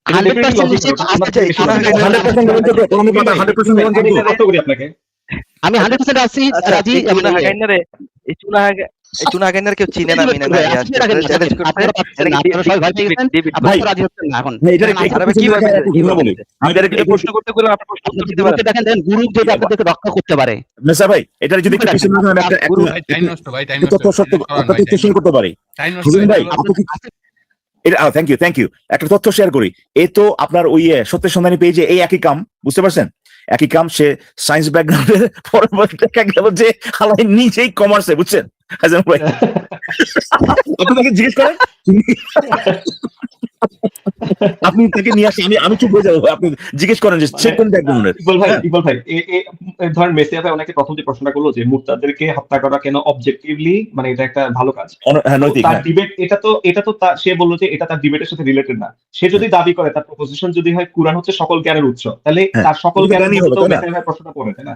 100% গ্রহণযোগ্য, কোরআনের কথা 100% গ্রহণযোগ্য। আপনাকে আমি 100% রাজি। চুনা হাগাইনার কেউ চিনে না, মিনে না। প্রশ্ন করতে গেলে আপনি প্রশ্ন দিতে পারেন। দেখেন গুরু যদি আপনাদেরকে রক্ষা করতে পারে। মেসা ভাই, এটা যদি একটু পিছনে না একটা তথ্য শেয়ার করতে পারি ভাই, থ্যাংক ইউ একটা তথ্য শেয়ার করি। এই তো আপনার ওই সত্যের সন্ধানী পেজে এই একই কাম, বুঝতে পারছেন? একই কাম সে সায়েন্স ব্যাকগ্রাউন্ডের পরবর্তী দেখা গেল যে হালাই নিজেই কমার্সে, বুঝছেন হাসান ভাই? আপনি তাকে জিজ্ঞেস করেন, আপনি তাকে নিয়ে আসেন, আমি চুপ হয়ে যাবো, আপনি জিজ্ঞেস করেন যে সে কোন ব্যাকগ্রাউন্ডের। ইকবাল ভাই ধরেন মেসিয়া ভাই ওনাকে প্রথম যে প্রশ্নটা করলো যে মুরতাদদেরকে হত্যা করা কেন অবজেক্টিভলি মানে এটা একটা ভালো কাজ, হ্যাঁ, নৈতিক, তার হ্যাঁ। ডিবেট এটা তো সে বললো যে এটা তার ডিবেটের সাথে রিলেটেড না। সে যদি দাবি করে তার প্রপোজিশন যদি হয় কুরআন হচ্ছে সকল জ্ঞানের উৎস, তাহলে হ্যাঁ, তার সকল এটা জ্ঞানের জ্ঞানই মধ্যে হবে, তো তাই না? মেসিয়া ভাই প্রশ্নটা পড়ে, তাই না?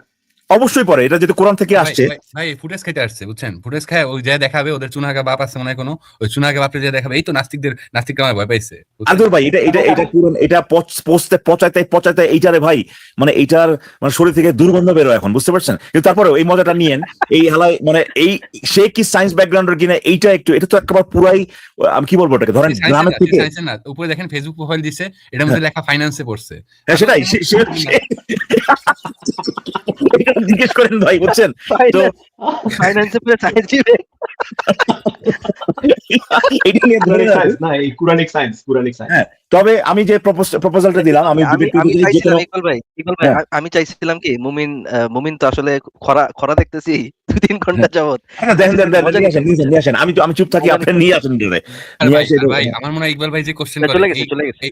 অবশ্যই পরে, এটা যেহেতু কোরআন থেকে আসছে। ভাই ফুটেজ খাইতে আসছে, বুঝছেন? ফুটেজ খায় ওই যে দেখাবে ওদের চুনাগা বাপ আছে মনে হয় কোনো, ওই চুনাগা বাপরে যে দেখাবে, এই তো নাস্তিকরা আমার ভয় পাইছে, বুঝছেন? আদর ভাই এটা কোরআন, এটা পচাইতে এইটারে ভাই, মানে এইটার মানে শরীর থেকে দুর্গন্ধ বেরোয় এখন, বুঝতে পারছেন? কিন্তু তারপরে এই মজাটা নিয়েন, এই হালাই মানে এই সে কি সায়েন্স ব্যাকগ্রাউন্ডের কিনা এইটা একটু, এটা তো একেবারে পুরাই, আমি কি বলবো এটাকে, ধরেন গ্রামের থেকে না, উপরে দেখেন ফেসবুক প্রোফাইল দিছে, এটার মধ্যে লেখা ফাইন্যান্সে পড়ছে। হ্যাঁ, সেটাই এটা জিজ্ঞেস করেন ভাই, বুঝছেন? তো ফাইন্যান্সে পুরো সায়েন্স দিবে। এটা নিয়ে ধরে না, এই কুরআনিক সায়েন্স। হ্যাঁ, তবে আমি যে প্রপোজালটা দিলাম, আমি আমি চাইছিলাম ইকবাল ভাই আমি চাইছিলাম কি মুমিন তো আসলে খরা দেখতেছি 2-3 ঘন্টা যাবত। নিয়ে আসেন, আমি চুপ থাকি, আপনি নিয়ে আসেন। ভাই আমার মনে হয় ইকবাল ভাই যে কোশ্চেন করে, চলে গেছে।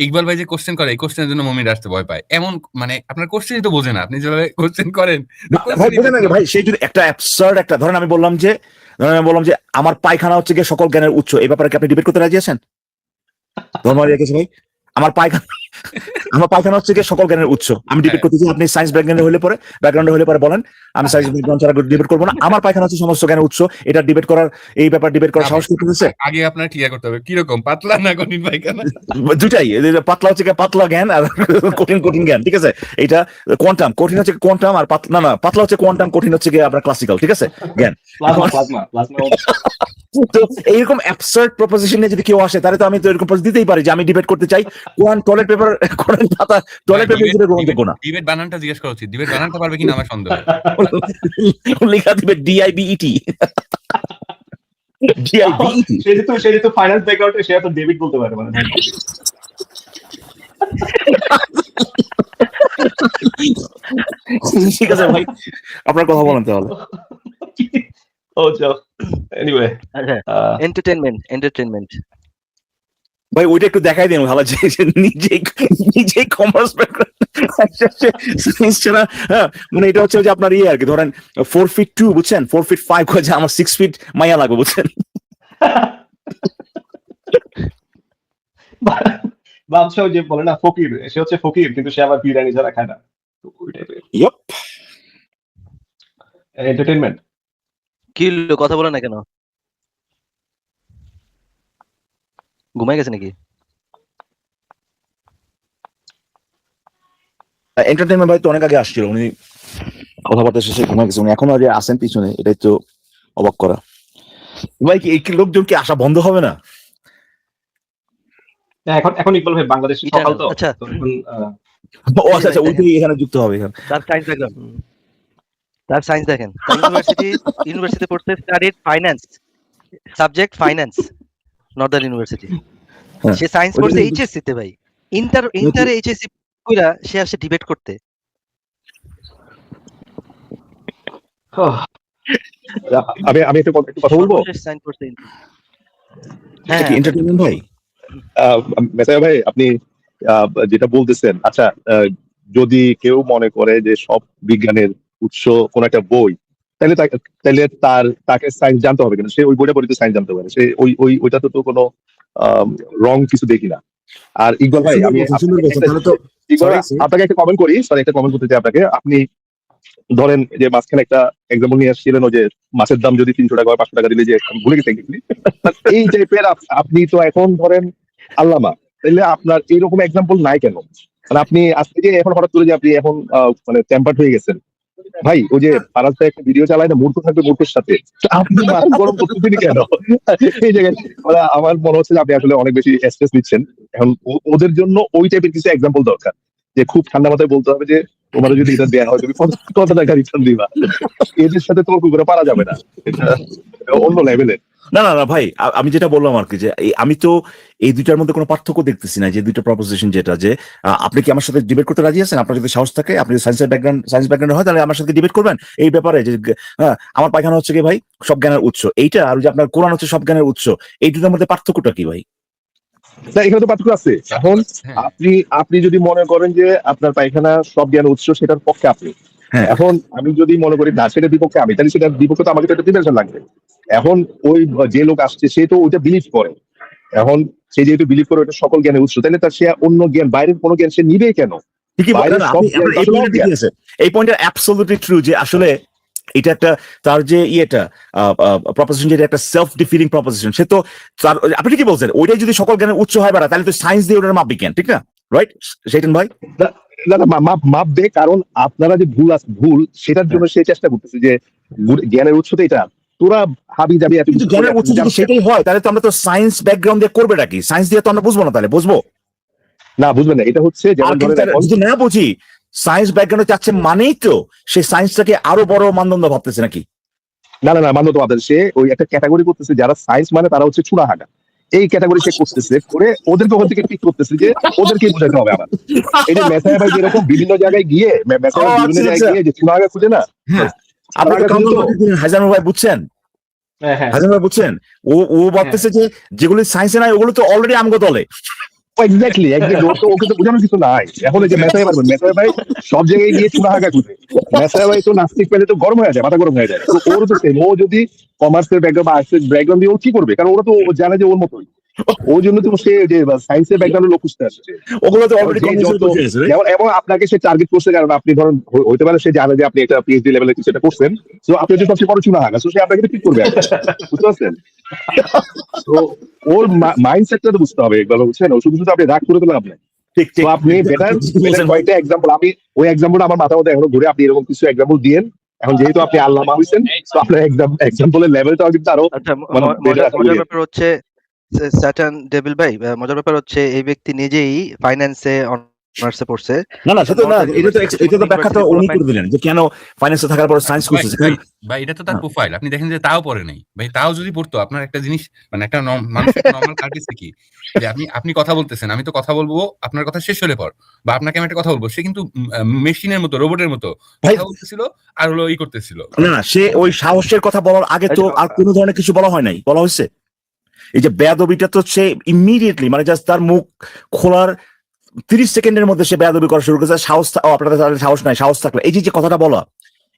ইকবাল ভাই যে কোশ্চেন করে, এই কোশ্চেনের জন্য মুমিন আসতে ভয় পায়। এমন মানে আপনার কোশ্চেনই তো বোঝে না, আপনি যেভাবে কোশ্চেন করেন ভাই, সেই যদি একটা অ্যাবসার্ড একটা, ধরেন আমি বললাম যে আমার পায়খানা হচ্ছে গিয়ে সকল জ্ঞানের উৎস, এই ব্যাপারে কি আপনি ডিবেট করতে রাজি আছেন? ধর্মমারি রেখেছে ভাই, আমার পায়খানা হচ্ছে গিয়ে সকল জ্ঞানের উৎস, আমি ডিবেট করতে চাই, আপনি সায়েন্স ব্যাকগ্রাউন্ডে হলে পরে বলেন, আমি সায়েন্স ব্যাকগ্রাউন্ড ছাড়া ডিবেট করবো না, আমার পায়খানা হচ্ছে সমস্ত জ্ঞানের উৎস, এটা ডিবেট করার, এই ব্যাপার ডিবেট করার সাহস করতেছে। আগে আপনার ক্লিয়ার করতে হবে কিরকম পাতলা না কঠিন পায়খানা। দুটাই, পাতলা হচ্ছে পাতলা জ্ঞান আর কঠিন জ্ঞান, ঠিক আছে? এটা কোয়ান্টাম, কঠিন হচ্ছে কোয়ান্টাম, আর পাতলা হচ্ছে কোয়ান্টাম, কঠিন হচ্ছে গিয়ে আপনার ক্লাসিক্যাল, ঠিক আছে? জ্ঞান প্লাজমা তো এইরকম অ্যাবসার্ড প্রপোজিশন নিয়ে যদি কেউ আসে, তাহলে তো আমি তো এরকম দিতেই পারি যে আমি ডিবেট করতে চাই, টয়লেট পেপার গ্রহণযোগ্য না। ডিবেট বানানটা জিজ্ঞেস করা উচিত, ডিবেট বানানটা পারবে কিনা আমার সন্দেহ। লেখা দিবে DIBET। সে যেহেতু ফাইন্যান্স ব্যাকগ্রাউন্ডে, সে তো ডেবিট বলতে পারে মানে। ঠিক আছে ভাই, আপনার কথা বলেন তাহলে। এনিওয়ে, এন্টারটেইনমেন্ট ভাই ওইটা একটু দেখাই দিন ভালো, যে নিজেই কমার্স ব্যাকগ্রাউন্ড ছাড়া, হ্যাঁ, মানে এটা হচ্ছে যে আপনার আর কি, ধরেন 4 feet 2, বুঝছেন, 4 feet 5 হয়েছে, আমার 6 feet মাইয়া লাগবে, বুঝছেন? বাদশাহ যে বলে না ফকির, সে হচ্ছে ফকির কিন্তু সে আবার বিরিয়ানি ছাড়া খায় না, তো ওই টাইপের এন্টারটেইনমেন্ট। কি হলো, কথা বলে না কেন? ঘুমাই গেছে নাকি? এন্টারটেইনমেন্ট ভাই তো অনেক আগে আসছিল, উনি কথাবার্তা শেষে ঘুমাই গেছে, উনি এখনো যে আসেন পিছনে, এটাই তো অবাক করা। ভাই কি এই লোকজন কি আসা বন্ধ হবে না? এখন ইকবাল ভাই বাংলাদেশ সকাল তো, আচ্ছা আচ্ছা, ওইটাই এখানে যুক্ত হবে। তার সায়েন্স দেখেন, ইউনিভার্সিটি পড়তে studied finance, subject finance, northern university. সে সায়েন্স পড়ছে এইচএসসি তে ভাই, ইন্টার এইচএসসি কইরা সে আসে ডিবেট করতে। আমি একটু কথা বলবো। সায়েন্স পড়ছে। হ্যাঁ, এন্টারটেইনমেন্ট ভাই, মেসাইয়া ভাই আপনি যেটা বলতেছেন, আচ্ছা যদি কেউ মনে করে যে সব বিজ্ঞানের উৎস কোন একটা বই, তাহলে তাকে সায়েন্স জানতে হবে কেন? সে ওই বইটা পড়ে সায়েন্স জানতে পারে, সে ওইটা তো কোনো রং কিছু দেখি না। আর ইকবাল ভাই, আমি আপনাকে একটা কমেন্ট করি, একটা কমেন্ট করতে চাই আপনাকে। আপনি ধরেন যে মাঝখানে একটা এক্সাম্পল নিয়ে আসছিলেন, যে মাছের দাম যদি 300 টাকা হয় 500 টাকা দিলে, যে আমি ভুলে গেছি এই টাইপের। আপনি তো এখন ধরেন আল্লামা, তাহলে আপনার এইরকম এক্সাম্পল নাই কেন? মানে আপনি আজকে যে এখন হঠাৎ করে যে আপনি এখন মানে টেম্পার্ড হয়ে গেছেন ভাই, ওই যে ফারাজ ভাই একটা ভিডিও চালায় না, মূর্খ থাকবে মূর্খের সাথে, আপনি মাথা গরম করতেছেন কেন এই জায়গায়? মানে আমার মনে হচ্ছে যে আপনি আসলে অনেক বেশি স্ট্রেস নিচ্ছেন। এখন ওদের জন্য ওই টাইপের কিছু এক্সাম্পল দরকার, যে খুব ঠান্ডা মাথায় বলতে হবে যে তোমার যদি এটা দেওয়া হয় তুমি কত টাকা রিটার্ন দিবা। এদের সাথে তর্ক করে পারা যাবে না, এটা অন্য লেভেলের। না না না ভাই, আমি যেটা বললাম আর কি, যে আমি তো এই দুইটার মধ্যে কোনো পার্থক্য দেখতেছি না, যে দুইটা প্রপোজিশন যেটা, যে আপনি কি আমার সাথে ডিবেট করতে রাজি আছেন? আপনার যদি সাহস থাকে, আপনি যদি সায়েন্স ব্যাকগ্রাউন্ড হয়, তাহলে আমার সাথে ডিবেট করবেন এই ব্যাপারে, যে আমার পায়খানা হচ্ছে কি ভাই সব জ্ঞানের উৎস এইটা, আর যে আপনার কোরআন হচ্ছে সব জ্ঞানের উৎস, এই দুটার মধ্যে পার্থক্যটা কি ভাই? না, এখানে তো পার্থক্য আছে। এখন হ্যাঁ। আপনি যদি মনে করেন যে আপনার পায়খানা সব জ্ঞান উৎস, সেটার পক্ষে আপনি। হ্যাঁ। এখন আমি যদি মনে করি না সেটার বিপক্ষে আমি, তাহলে সেটার বিপক্ষে তো আমাকে তো একটা প্রিপারেশন লাগবে। এখন ওই যে লোক আসছে সে তো ওইটা বিলিভ করে, এখন সে যেহেতু বিলিভ করে ওটা সকল জ্ঞানের উৎস, তাহলে তার সে অন্য জ্ঞান, বাইরের কোনো জ্ঞান সে নিবে কেন? ঠিকই বাইরের বলেন, সব আপনি জ্ঞান তো এই আসলে পয়েন্টটা ঠিকই অজ্ঞান। আছে, এই পয়েন্টটা অ্যাবসলিউটলি ট্রু, যে আসলে এটা একটা তার যে ইয়েটা প্রপোজিশন, যেটা একটা সেলফ ডিফিনিং প্রপোজিশন, সে তো তার, আপনি কি বলছেন, ওইটাই যদি সকল জ্ঞানের উৎস হয় বেড়া, তাহলে তো সায়েন্স দিয়ে ওটার মাপ বিজ্ঞান, ঠিক না? রাইট সেইটান ভাই? না না, মাপ দে, কারণ আপনারা যে ভুল সেটার জন্য সে চেষ্টা করতেছে যে জ্ঞানের উৎস তো এটা, তোরা হাবি যাবি এত কিন্তু কিছু জ্ঞানের উৎস যদি সেটাই হয়, তাহলে তো আমরা তো সায়েন্স ব্যাকগ্রাউন্ড দিয়ে করবে নাকি? সায়েন্স দিয়ে তো আমরা বুঝবো না, তাহলে বুঝবো? না, বুঝবেন না, এটা হচ্ছে আর যেমন কিন্তু ধরেন এখন যদি না বুঝি, সায়েন্স ব্যাকগ্রাউন্ডে চাচ্ছে মানেই তো সেই সায়েন্সটাকে আরো বড় মানদণ্ড ভাবতেছে নাকি? না না না, মান্য তো আপনাদের, সে ওই একটা ক্যাটাগরি করতেছে, যারা সায়েন্স মানে তারা হচ্ছে চুরাহাগা, এই ক্যাটাগরি সে করতেছে, করে ওদেরকে ওখান থেকে ঠিক করতেছে যে ওদেরকে বোঝাতে হবে আবার। এই যে মেসায়া ভাই যেরকম বিভিন্ন জায়গায় গিয়ে মেসায়া ভাই বিভিন্ন জায়গায় গিয়ে যে চুরাহাগা খুঁজে না, হ্যাঁ, আপনারা হাজার ভাই বুঝছেন, হ্যাঁ হ্যাঁ হাজার ভাই বুঝছেন, ও ভাবতেছে যে যেগুলো সায়েন্সে নাই ওগুলো তো অলরেডি আমগো দলে। এক্স্যাক্টলি ওকে তো বোঝানোর কিছু নাই। এখন এই যে মেসায়া পারবেন, মেসায়া ভাই সব জায়গায় গিয়ে চুরাহাগা খুঁজে, মেসায়া ভাই তো নাস্তিক পেলে তো গরম হয়ে যায়, মাথা গরম হয়ে যায়। তো ওর তো সেম, ও যদি কমার্সের ব্যাকগ্রাউন্ড বা আর্টসের ব্যাকগ্রাউন্ড দিয়ে ও কি করবে, কারণ ওরা তো জানে যে ওর মতোই, ওই জন্য তো সে যে সায়েন্সের ব্যাকগ্রাউন্ডে লোক খুঁজতে আসছে। ওগুলো তো অলরেডি এবং আপনাকে সে টার্গেট করছে, কারণ আপনি ধরুন হইতে পারে সে জানে যে আপনি একটা পিএইচডি লেভেলের কিছু একটা করছেন, তো আপনি হচ্ছে সবচেয়ে বড় চুনাহাগা, তো সে আপনাকে ঠিক করবে, বুঝতে পারছেন? তো ওর মাইন্ডসেটটা তো বুঝতে হবে একবার, বুঝছেন? ও শুধু শুধু আপনি রাগ করে দিলে আপনি, ঠিক তো আপনি বেটার কয়েকটা এক্সাম্পল, আমি ওই এক্সাম্পল আমার মাথা মধ্যে এখনো ঘুরে, আপনি এরকম কিছু এক্সাম্পল দিয়েন। এখন যেহেতু আপনি আল্লামা হইছেন, তো আপনার এক্সাম্পলের লেভেলটাও কিন্তু আরো আচ্ছা, মানে মজার ব্যাপার হচ্ছে স্যাটার্ন ডেভিল ভাই, মজার ব্যাপার হচ্ছে এই ব্যক্তি নিজেই ফাইন্যান্সে অনার্সে পড়ছে। না না, সেটা না, এটা তো ব্যাখ্যা তো উনি করে দিলেন যে কেন ফাইন্যান্সে থাকার পর সায়েন্স করতেছে। ভাই এটা তো তার প্রোফাইল, আপনি দেখেন যে তাও পড়ে নাই ভাই, তাও যদি পড়তো, আপনার একটা জিনিস মানে একটা মানুষের নরমাল কার্টিসি কি, যে আপনি কথা বলতেছেন, আমি তো কথা বলবো, আপনার কথা শেষ হলে পর, বা আপনাকে আমি একটা কথা বলবো, সে কিন্তু মেশিনের মতো, রোবটের মতো কথা বলতেছিল আর হলো ই করতেছিল। না না, সে ওই সাহসের কথা বলার আগে তো আর কোনো ধরনের কিছু বলা হয় নাই, বলা হয়েছে এই যে বেয়াদবিটা, তো সে ইমিডিয়েটলি মানে জাস্ট তার মুখ খোলার 30 সেকেন্ডের মধ্যে সে বেয়াদবি করা শুরু করেছে। সাহস, আপনাদের সাহস নাই, সাহস থাকলে এই যে কথাটা বলা,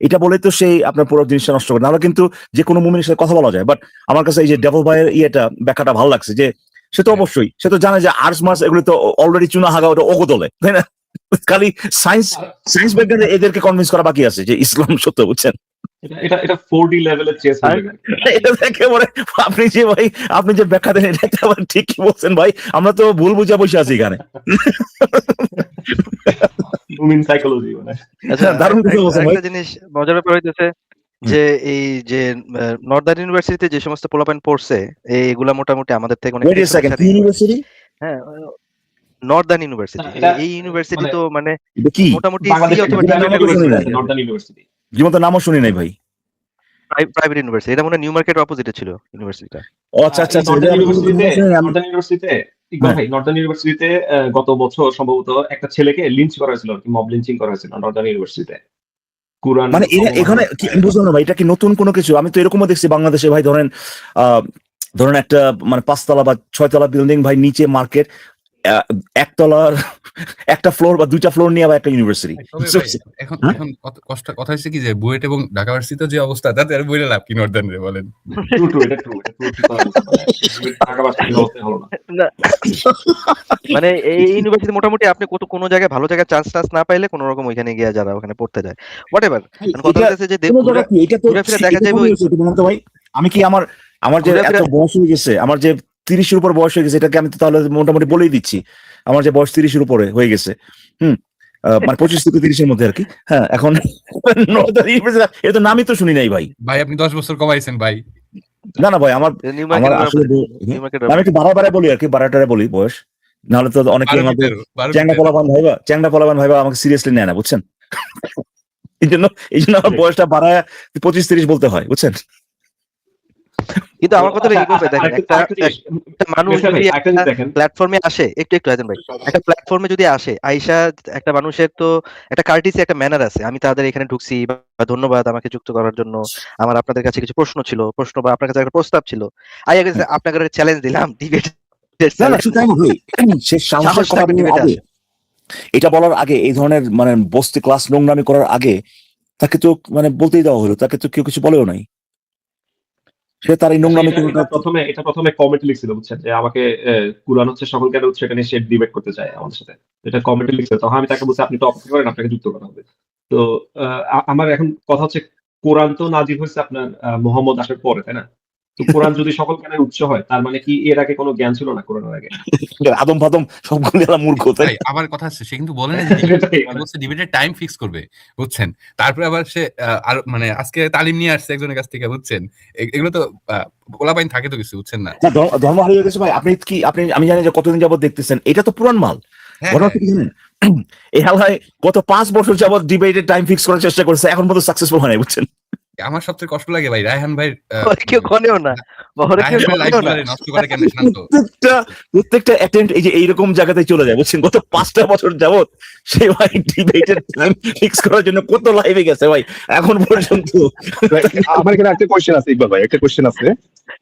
এটা বলে তো সেই আপনার পুরো জিনিসটা নষ্ট করে। নাহলে কিন্তু যে কোনো মুমিনের সাথে কথা বলা যায়। বাট আমার কাছে এই যে ডেভেল ভাইয়ের ইয়েটা ব্যাখ্যাটা ভালো লাগছে, যে সে তো অবশ্যই, সে তো জানে যে আর্টস মার্টস এগুলো তো অলরেডি চুনা হাগা, ওটা ওগো দলে, তাই না? খালি সায়েন্স ব্যাকগ্রাউন্ডে এদেরকে কনভিন্স করা বাকি আছে যে ইসলাম সত্য, বুঝছেন? এটা 4D লেভেলের চেস হয়ে গেল। এটা একেবারে আপনি যে ভাই, আপনি যে ব্যাখ্যা দেন, এটা একেবারে ঠিকই বলছেন ভাই, আমরা তো ভুল বুঝা বসে আছি এখানে। মুমিন সাইকোলজি মানে। আচ্ছা, দারুণ কথা বলছেন ভাই। একটা জিনিস মজার ব্যাপার হইতেছে যে এই যে নর্দার্ন ইউনিভার্সিটিতে যে সমস্ত পোলাপাইন পড়ছে, এগুলা মোটামুটি আমাদের থেকে অনেক Wait a second, কি ইউনিভার্সিটি? হ্যাঁ, নর্দার্ন ইউনিভার্সিটি। এই ইউনিভার্সিটি তো মানে এটা কি মোটামুটি বাংলাদেশ অথবা নর্দার্ন ইউনিভার্সিটি, জীবন্ত নামও শুনি নাই ভাই। প্রাইভেট ইউনিভার্সিটি, এটা মনে হয় নিউ মার্কেটের অপোজিটে ছিল ইউনিভার্সিটিটা। ও আচ্ছা আচ্ছা, নর্দার্ন ইউনিভার্সিটিতে ইকবাল ভাই, নর্দার্ন ইউনিভার্সিটিতে গত বছর সম্ভবত একটা ছেলেকে লিঞ্চ করা হয়েছিল, মব লিঞ্চিং করা হয়েছিল নর্দার্ন ইউনিভার্সিটিতে। কুরআন মানে এখানে কি আমি বুঝলাম না ভাই, এটা কি নতুন কোনো কিছু? আমি তো এরকমও দেখছি বাংলাদেশে ভাই, ধরেন একটা মানে 5 তলা বা 6 তলা বিল্ডিং ভাই, নিচে মার্কেট, একতলার একটা ফ্লোর বা 2টা ফ্লোর নিয়ে আবার একটা ইউনিভার্সিটি। এখন কথা হচ্ছে কি যে বুয়েট এবং ঢাকা ভার্সিটিতে যে অবস্থা, তাতে আর বইলে লাভ কি নর্দার্ন রে বলেন? মানে এই ইউনিভার্সিটি মোটামুটি আপনি কোনো জায়গায় ভালো জায়গায় চান্স না পাইলে কোনো রকম ওইখানে গিয়ে যারা ওখানে পড়তে যায়, হোয়াটএভার, কথা হচ্ছে যে ঘুরে ফিরে দেখা যাবে ভাই, আমি কি আমার যে এত বয়স হয়ে গেছে, আমার যে 30-এর উপর বয়স হয়ে গেছে, এটাকে আমি তো তাহলে মোটামুটি বলেই দিচ্ছি, আমার যে বয়স 30-এর উপরে হয়ে গেছে, মানে 25 থেকে 30-এর মধ্যে আর কি। হ্যাঁ, এখন এটা তো নামই তো শুনি নাই ভাই। ভাই আপনি 10 বছর কমাইছেন ভাই। না না ভাই, আমার আসলে আমি একটু বাড়ায় বলি আর কি, বাড়াটারে বলি বয়স, নাহলে তো অনেকে আমাদের চ্যাংড়া পোলাপান ভাইবা আমাকে সিরিয়াসলি নেয় না, বুঝছেন? এই জন্য আমার বয়সটা বাড়ায় 25-30 বলতে হয়, বুঝছেন? কিন্তু আমার কথা আচ্ছা, এইভাবে দেখেন, আরেকটা জিনিস, একটা মানুষ মেসার ভাই, যদি আরেকটা জিনিস দেখেন। প্ল্যাটফর্মে আসে, একটু আছেন ভাই, একটা প্ল্যাটফর্মে যদি আসে, আইসা একটা মানুষের তো একটা কার্টিসি, একটা ম্যানার আছে। আমি তাদের এখানে ঢুকছি বা ধন্যবাদ আমাকে যুক্ত করার জন্য, আমার আপনাদের কাছে কিছু প্রশ্ন বা আপনার কাছে একটা প্রস্তাব ছিল, আপনাকে চ্যালেঞ্জ দিলাম ডিবেট। না না সেটাই না ভাই, সে সাহসের কথা বলার আগে, এটা বলার আগে, এই ধরনের মানে বস্তি ক্লাস নোংরামি করার আগে তাকে তো মানে বলতেই দেওয়া হলো, তাকে তো কেউ কিছু বলেও নাই, সে তার এই নোংরামি এটা প্রথমে কমেন্ট লিখছিল, বুঝছেন, যে আমাকে কুরআন হচ্ছে সকল জ্ঞানের উৎস, এটা নিয়ে সে ডিবেট করতে চায় আমাদের সাথে। এটা কমেন্টে লিখছিল, তখন আমি তাকে বলছি আপনি তো অপেক্ষা করেন, আপনাকে যুক্ত করা হবে। তো আমার এখন কথা হচ্ছে, কোরআন তো নাজিল হয়েছে আপনার মুহাম্মদ আসার পরে, তাই না? তো কোরআন যদি সকল জ্ঞানের উৎস হয়, তার মানে কি এর আগে কোনো জ্ঞান ছিল না কোরআনের আগে? আদম ফাদম সবগুলো এরা মূর্খ, তাই ভাই আবার কথা আছে, সে কিন্তু বলে না যে সেটাই মানে। ডিবেটের টাইম ফিক্স করবে, বুঝছেন? তারপরে আবার সে আর মানে আজকে তালিম নিয়ে আসছে একজনের কাছ থেকে, বুঝছেন? এগুলো তো পোলাপাইন থাকে তো কিছু, বুঝছেন না? ধর্ম হারিয়ে গেছে ভাই। আপনি আমি জানি যে কতদিন যাবত দেখতেছেন, এটা তো পুরান মাল। হ্যাঁ, ঘটনা কি জানেন, এই হালায় গত 5 বছর যাবত ডিবেটের টাইম ফিক্স করার চেষ্টা করছে, এখন পর্যন্ত সাকসেসফুল হয় নাই, বুঝছেন? আমার সবচেয়ে কষ্ট লাগে ভাই রায়হান ভাই, কেউ গনেও না, রায়হান ভাই লাইভ নষ্ট করে কেমনে শান্ত। প্রত্যেকটা অ্যাটেম্প্ট এই যে এইরকম জায়গাতে চলে যায়, বুঝছেন? গত 5টা বছর যাবত সে ভাই ডিবেটের টাইম ফিক্স করার জন্য কত লাইভে গেছে ভাই, এখন পর্যন্ত। আমার এখানে একটা কোয়েশ্চেন আছে ইকবাল ভাই, একটা কোয়েশ্চেন আছে।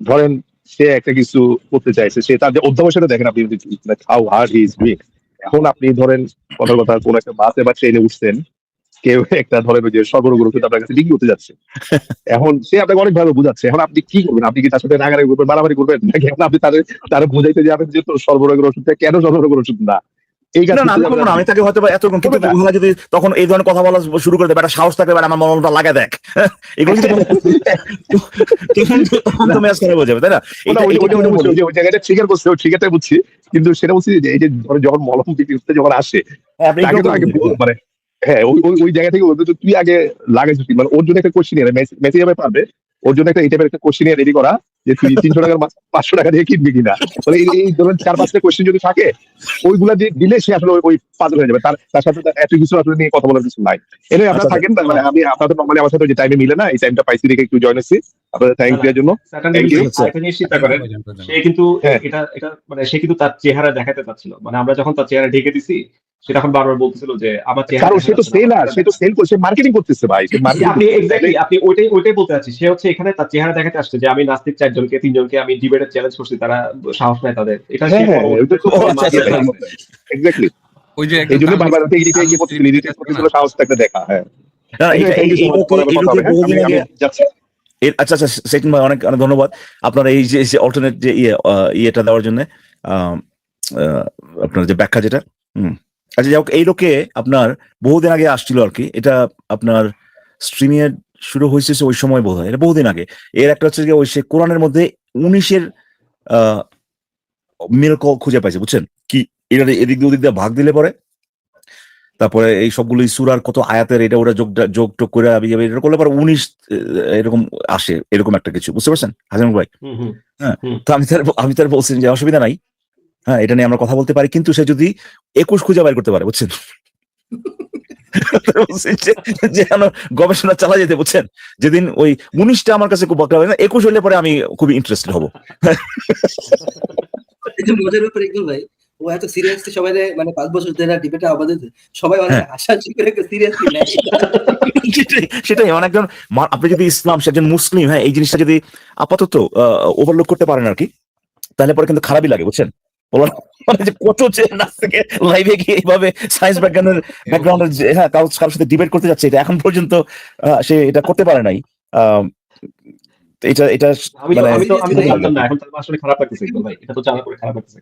ধরেন সে একটা কিছু করতে চাইছে, সে তার যে অধ্যাবসায়টা দেখেন আপনি, how hard he is doing. এখন আপনি ধরেন কথার কথা কোন একটা বাসে বা ট্রেনে উঠছেন, কেউ একটা ধরেন ওই যে সর্বরোগ আপনার কাছে ডিগ্রি হতে যাচ্ছে, এখন সে আপনাকে অনেক ভাবে বুঝাচ্ছে, এখন আপনি কি করবেন? আপনি কি তার সাথে রাগারাগি করবেন, মারামারি করবেন, নাকি এখন আপনি তার বুঝাইতে যাবেন যে তোর সর্বরোগের ওষুধটা কেন সর্বরোগের ওষুধ না? এই না না, আমি করবো না, আমি তাকে হয়তো এতক্ষণ, কিন্তু মহিলা যদি তখন এই ধরনের কথা বলা শুরু করে দেবে, একটা সাহস থাকবে, আমার মনটা লাগা দেখ, এগুলো তখন তো ম্যাচ খারাপ হয়ে যাবে, তাই না? ওই জায়গাটা ট্রিগার করছে, ওই ট্রিগারটা বুঝছি, কিন্তু সেটা বলছি যে এই যে ধরেন যখন মলম বিক্রি করতে যখন আসে, তাকে তো আগে মানে হ্যাঁ ওই জায়গা থেকে তুই আগে লাগাইছিস, মানে ওর জন্য একটা কোশ্চেন মেসেজ যাবে পারবে, ওর জন্য একটা এই টাইপের একটা কোশ্চেন রেডি করা, যে তুই 300 টাকার 500 টাকা দিয়ে কিনবি কিনা। মানে এই ধরেন 4-5টা কোশ্চেন যদি থাকে, ওইগুলা দিয়ে দিলে সে আসলে ওই পাজল হয়ে যাবে, তার সাথে এত কিছু আসলে নিয়ে কথা বলার কিছু নাই। এনে আপনারা থাকেন, মানে আমি আপনাদের নরমালি আমার সাথে যে টাইমে মিলে না, এই টাইমটা পাইছি দেখে একটু জয়েন হচ্ছি, আপনাদের থ্যাংক দেওয়ার জন্য। চিন্তা করেন, সে কিন্তু এটা মানে সে কিন্তু তার চেহারা দেখাতে চাচ্ছিল, মানে আমরা যখন তার চেহারা ঢেকে দিছি, সেটা এখন বারবার বলতেছিল যে আমার চেহারা, সে তো সেলার, সে তো সেল করছে, মার্কেটিং করতেছে ভাই, আপনি এক্স্যাক্টলি আপনি ওইটাই বলতে চাচ্ছি। সে হচ্ছে এখানে তার চেহারা দেখাতে আসছে যে আমি নাস্তিক 4-3জনকে আমি ডিবেটে চ্যালেঞ্জ করছি, তারা সাহস নাই তাদের, এটা এক্স্যাক্টলি ওই যে এই জন্য বারবার সাহস থাকতে দেখা। হ্যাঁ আচ্ছা আচ্ছা, সেকেন্ড ভাই অনেক অনেক ধন্যবাদ আপনার এই যে অল্টারনেট যে ইয়েটা দেওয়ার জন্য, আপনার যে ব্যাখ্যা যেটা। আচ্ছা যাই হোক, এই লোকে আপনার বহুদিন আগে আসছিল আর কি, এটা আপনার স্ট্রিমিং এর শুরু হয়েছে ওই সময় বোধ হয়, এটা বহুদিন আগে। এর একটা হচ্ছে ওই সে কোরআনের মধ্যে 19-এর মিরাকল খুঁজে পাইছে, বুঝছেন? কি এটা এদিক দিয়ে ওদিক দিয়ে ভাগ দিলে পরে, তারপরে এই সবগুলো সূরার কত আয়াতের এটা ওরা যোগ টোগ করে এটা করলে পরে 19 এরকম আসে, এরকম একটা কিছু, বুঝতে পারছেন হাসান ভাই? হ্যাঁ, তো আমি তার বলছেন যে অসুবিধা নাই, হ্যাঁ এটা নিয়ে আমরা কথা বলতে পারি, কিন্তু সে যদি 21 খুঁজে বাইর করতে পারে, বুঝছেন? যেন গবেষণা চালা যেতে, বুঝছেন? যেদিন ওই 19টা আমার কাছে খুব বকরা হবে না, 21 হইলে পরে আমি খুবই ইন্টারেস্টেড হবো। মজার ব্যাপার ইকবাল ভাই, ও এত সিরিয়াসলি সবাই মানে 5 বছর ধরে ডিবেটে আমাদের সবাই অনেক হাসাহাসি করে সিরিয়াসলি নেয়। সেটাই অনেকজন, আপনি যদি ইসলাম, সে একজন মুসলিম, হ্যাঁ এই জিনিসটা যদি আপাতত ওভারলুক করতে পারেন আর কি, তাহলে পরে কিন্তু খারাপই লাগে, বুঝছেন? মানে যে কত থেকে লাইভে গিয়ে এইভাবে সায়েন্স ব্যাকগ্রাউন্ডের হ্যাঁ কারোর সাথে ডিবেট করতে যাচ্ছে, এটা এখন পর্যন্ত সে এটা করতে পারে নাই। এটা আসলে খারাপ লাগতেছে ভাই, এটা তো জানা করে খারাপ লাগতেছে।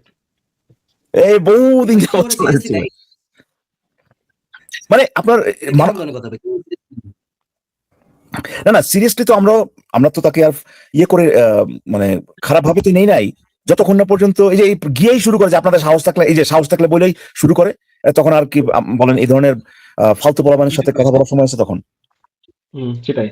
এই বহুদিন মানে আপনার না না সিরিয়াসলি তো আমরা তো তাকে আর ইয়ে করে মানে খারাপ ভাবে তো নেই নাই, যতক্ষণ না পর্যন্ত এই যে গিয়েই শুরু করে যে আপনাদের সাহস থাকলে, এই যে সাহস থাকলে বলেই শুরু করে, তখন আর কি বলেন এই ধরনের ফালতু পোলাপানের সাথে কথা বলার সময় আছে তখন। সেটাই